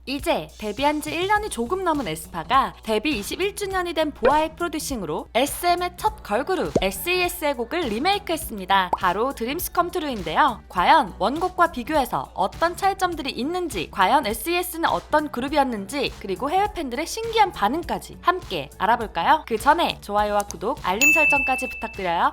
이제 데뷔한 지 1년이 조금 넘은 에스파가 데뷔 21주년이 된 보아의 프로듀싱으로 SM의 첫 걸그룹 SES의 곡을 리메이크했습니다. 바로 드림스 컴 트루인데요. 과연 원곡과 비교해서 어떤 차이점들이 있는지, 과연 SES는 어떤 그룹이었는지, 그리고 해외 팬들의 신기한 반응까지 함께 알아볼까요? 그 전에 좋아요와 구독, 알림 설정까지 부탁드려요.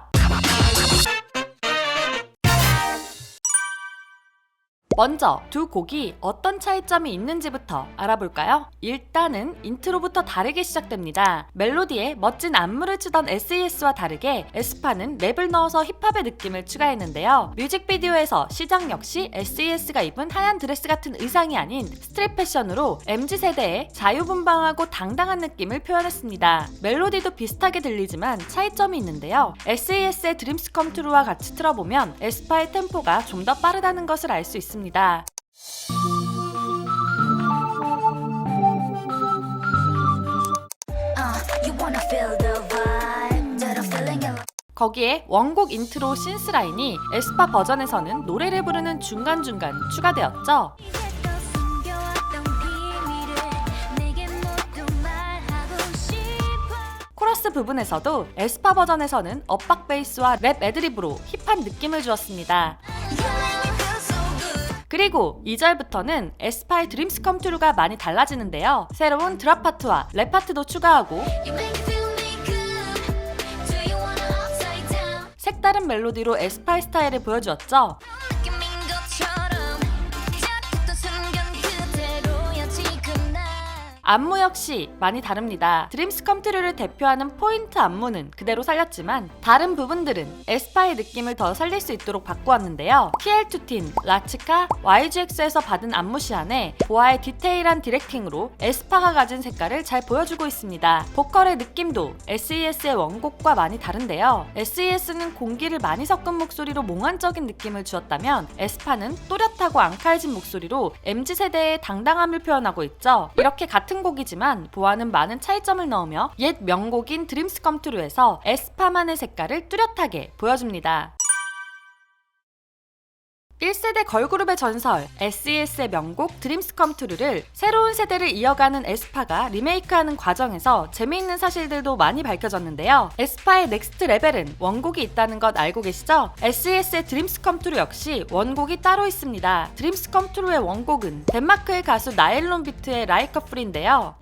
먼저 두 곡이 어떤 차이점이 있는지부터 알아볼까요? 일단은 인트로부터 다르게 시작됩니다. 멜로디에 멋진 안무를 추던 SES와 다르게 에스파는 랩을 넣어서 힙합의 느낌을 추가했는데요. 뮤직비디오에서 시작 역시 SES가 입은 하얀 드레스 같은 의상이 아닌 스트릿 패션으로 MZ세대의 자유분방하고 당당한 느낌을 표현했습니다. 멜로디도 비슷하게 들리지만 차이점이 있는데요. SES의 드림스 컴 트루와 같이 틀어보면 에스파의 템포가 좀 더 빠르다는 것을 알 수 있습니다. 거기에 원곡 인트로 신스라인이 에스파 버전에서는 노래를 부르는 중간중간 추가되었죠. 코러스 부분에서도 에스파 버전에서는 엇박 베이스와 랩 애드립으로 힙한 느낌을 주었습니다. 그리고 2절부터는 에스파의 드림스 컴 트루가 많이 달라지는데요. 새로운 드랍 파트와 랩 파트도 추가하고 색다른 멜로디로 에스파의 스타일을 보여주었죠. 안무 역시 많이 다릅니다. 드림스 컴 트루를 대표하는 포인트 안무는 그대로 살렸지만 다른 부분들은 에스파의 느낌을 더 살릴 수 있도록 바꾸었는데요. TL2TEEN, 라츠카, YGX에서 받은 안무 시안에 보아의 디테일한 디렉팅으로 에스파가 가진 색깔을 잘 보여주고 있습니다. 보컬의 느낌도 SES의 원곡과 많이 다른데요. SES는 공기를 많이 섞은 목소리로 몽환적인 느낌을 주었다면 에스파는 또렷하고 앙칼진 목소리로 MZ세대의 당당함을 표현하고 있죠. 이렇게 같은 곡이지만 보아는 많은 차이점을 넣으며 옛 명곡인 드림스 컴 트루에서 에스파만의 색깔을 뚜렷하게 보여줍니다. 1세대 걸그룹의 전설 SES의 명곡 드림스 컴 트루를 새로운 세대를 이어가는 에스파가 리메이크하는 과정에서 재미있는 사실들도 많이 밝혀졌는데요. 에스파의 넥스트 레벨은 원곡이 있다는 것 알고 계시죠? SES의 드림스 컴 트루 역시 원곡이 따로 있습니다. 드림스 컴 트루의 원곡은 덴마크의 가수 나일론 비트의 라이크 풀인데요.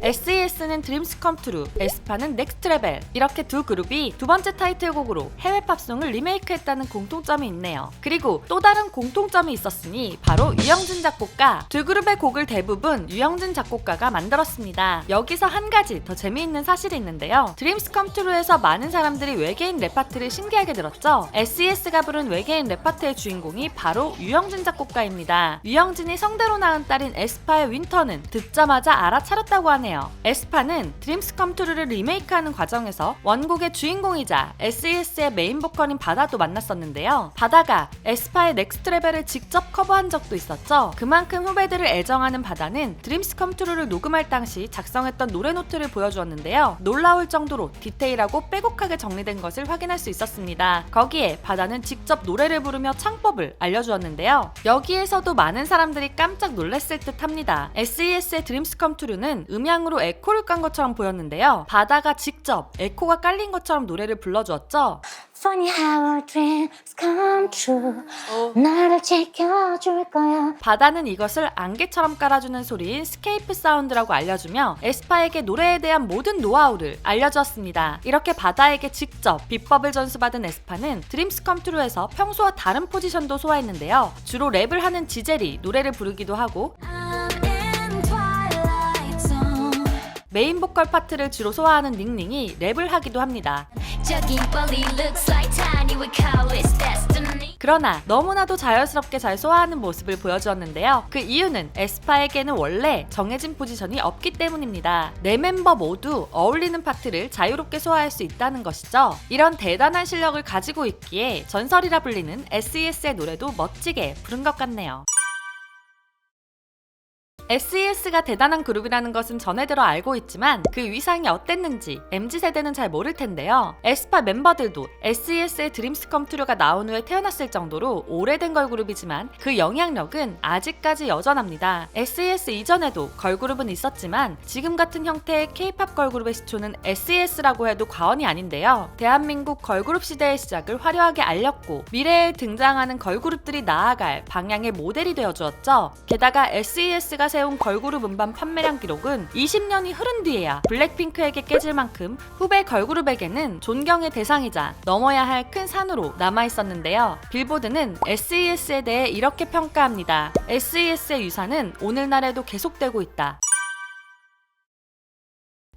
SES는 드림스 컴 트루, 에스파는 넥스트 레벨, 이렇게 두 그룹이 두 번째 타이틀곡으로 해외 팝송을 리메이크했다는 공통점이 있네요. 그리고 또 다른 공통점이 있었으니 바로 유영진 작곡가. 두 그룹의 곡을 대부분 유영진 작곡가가 만들었습니다. 여기서 한 가지 더 재미있는 사실이 있는데요. 드림스 컴 트루에서 많은 사람들이 외계인 랩 파트를 신기하게 들었죠. SES가 부른 외계인 랩 파트의 주인공이 바로 유영진 작곡가입니다. 유영진이 성대로 낳은 딸인 에스파의 윈터는 듣자마자 알아차렸다고 하네요. 에스파는 드림스 컴 트루를 리메이크하는 과정에서 원곡의 주인공이자 SES의 메인 보컬인 바다도 만났었는데요. 바다가 에스파의 넥스트 레벨을 직접 커버한 적도 있었죠. 그만큼 후배들을 애정하는 바다는 드림스 컴 트루를 녹음할 당시 작성했던 노래 노트를 보여주었는데요. 놀라울 정도로 디테일하고 빼곡하게 정리된 것을 확인할 수 있었습니다. 거기에 바다는 직접 노래를 부르며 창법을 알려주었는데요. 여기에서도 많은 사람들이 깜짝 놀랐을 듯 합니다. SES의 드림스 컴 트루는 음향으로 에코를 깐 것처럼 보였는데요. 바다가 직접 에코가 깔린 것처럼 노래를 불러주었죠. Funny how our dreams come true. 나를 지켜줄 거야. 바다는 이것을 안개처럼 깔아주는 소리인 스케이프 사운드라고 알려주며 에스파에게 노래에 대한 모든 노하우를 알려주었습니다. 이렇게 바다에게 직접 비법을 전수받은 에스파는 드림스 컴 트루에서 평소와 다른 포지션도 소화했는데요. 주로 랩을 하는 지젤이 노래를 부르기도 하고 메인 보컬 파트를 주로 소화하는 닝닝이 랩을 하기도 합니다. 그러나 너무나도 자연스럽게 잘 소화하는 모습을 보여주었는데요. 그 이유는 에스파에게는 원래 정해진 포지션이 없기 때문입니다. 네 멤버 모두 어울리는 파트를 자유롭게 소화할 수 있다는 것이죠. 이런 대단한 실력을 가지고 있기에 전설이라 불리는 SES의 노래도 멋지게 부른 것 같네요. SES가 대단한 그룹이라는 것은 전해들어 알고 있지만 그 위상이 어땠는지 MZ세대는 잘 모를 텐데요. 에스파 멤버들도 SES의 드림스 컴 트루가 나온 후에 태어났을 정도로 오래된 걸그룹이지만 그 영향력은 아직까지 여전합니다. SES 이전에도 걸그룹은 있었지만 지금 같은 형태의 K-팝 걸그룹의 시초는 SES라고 해도 과언이 아닌데요. 대한민국 걸그룹 시대의 시작을 화려하게 알렸고 미래에 등장하는 걸그룹들이 나아갈 방향의 모델이 되어주었죠. 게다가 SES가 세운 걸그룹 음반 판매량 기록은 20년이 흐른 뒤에야 블랙핑크에게 깨질 만큼 후배 걸그룹에게는 존경의 대상이자 넘어야 할 큰 산으로 남아있었는데요. 빌보드는 SES에 대해 이렇게 평가합니다. SES의 유산은 오늘날에도 계속되고 있다.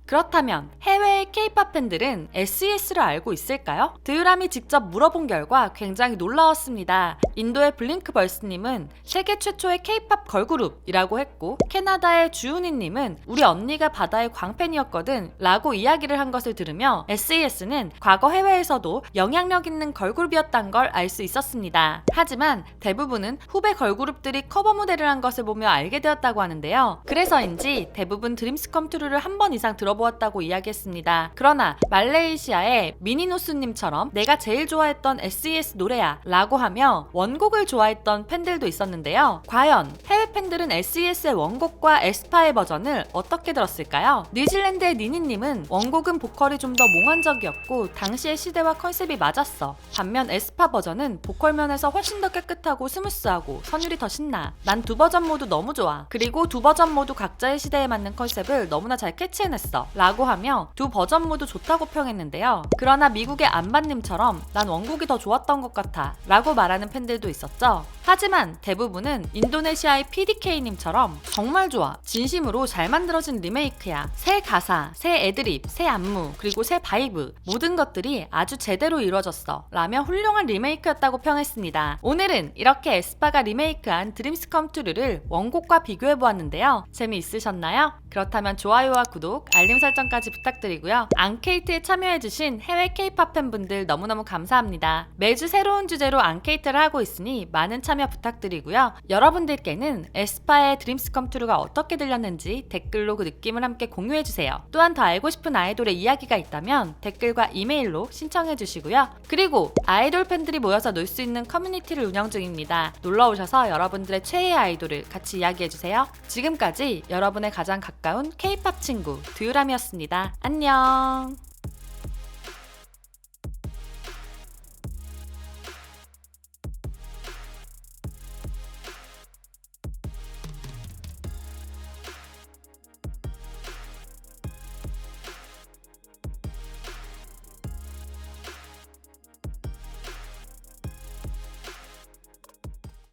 그렇다면 해외의 K-팝 팬들은 SES를 알고 있을까요? 드유람이 직접 물어본 결과 굉장히 놀라웠습니다. 인도의 블링크벌스님은 세계 최초의 K-팝 걸그룹이라고 했고 캐나다의 주은이님은 우리 언니가 바다의 광팬이었거든 라고 이야기를 한 것을 들으며 SES는 과거 해외에서도 영향력 있는 걸그룹이었단 걸 알 수 있었습니다. 하지만 대부분은 후배 걸그룹들이 커버 무대를 한 것을 보며 알게 되었다고 하는데요. 그래서인지 대부분 드림스 컴 트루를 한 번 이상 들어보았다고 이야기했습니다. 그러나 말레이시아의 미니노스님처럼 내가 제일 좋아했던 SES 노래야 라고 하며 원곡을 좋아했던 팬들도 있었는데요. 과연 해외 팬들은 SES의 원곡과 에스파의 버전을 어떻게 들었을까요? 뉴질랜드의 니니님은 원곡은 보컬이 좀 더 몽환적이었고 당시의 시대와 컨셉이 맞았어. 반면 에스파 버전은 보컬 면에서 훨씬 더 깨끗하고 스무스하고 선율이 더 신나. 난 두 버전 모두 너무 좋아. 그리고 두 버전 모두 각자의 시대에 맞는 컨셉을 너무나 잘 캐치해냈어 라고 하며 두 버전 모두 좋다고 평했는데요. 그러나 미국의 안반님처럼 난 원곡이 더 좋았던 것 같아 라고 말하는 팬들도 있었죠. 하지만 대부분은 인도네시아의 PDK님처럼 정말 좋아, 진심으로 잘 만들어진 리메이크야, 새 가사, 새 애드립, 새 안무, 그리고 새 바이브, 모든 것들이 아주 제대로 이루어졌어 라며 훌륭한 리메이크였다고 평했습니다. 오늘은 이렇게 에스파가 리메이크한 드림스 컴 트루를 원곡과 비교해보았는데요. 재미있으셨나요? 그렇다면 좋아요와 구독, 알림 설정까지 부탁드리고요. 앙케이트에 참여해주신 해외 K-팝 팬분들 너무너무 감사합니다. 매주 새로운 주제로 앙케이트를 하고 있으니 많은 참여 부탁드리고요. 여러분들께는 에스파의 드림스 컴 트루가 어떻게 들렸는지 댓글로 그 느낌을 함께 공유해주세요. 또한 더 알고 싶은 아이돌의 이야기가 있다면 댓글과 이메일로 신청해주시고요. 그리고 아이돌 팬들이 모여서 놀 수 있는 커뮤니티를 운영 중입니다. 놀러오셔서 여러분들의 최애 아이돌을 같이 이야기해주세요. 지금까지 여러분의 가장 가까운 K-팝 친구 드유람이었습니다. 안녕.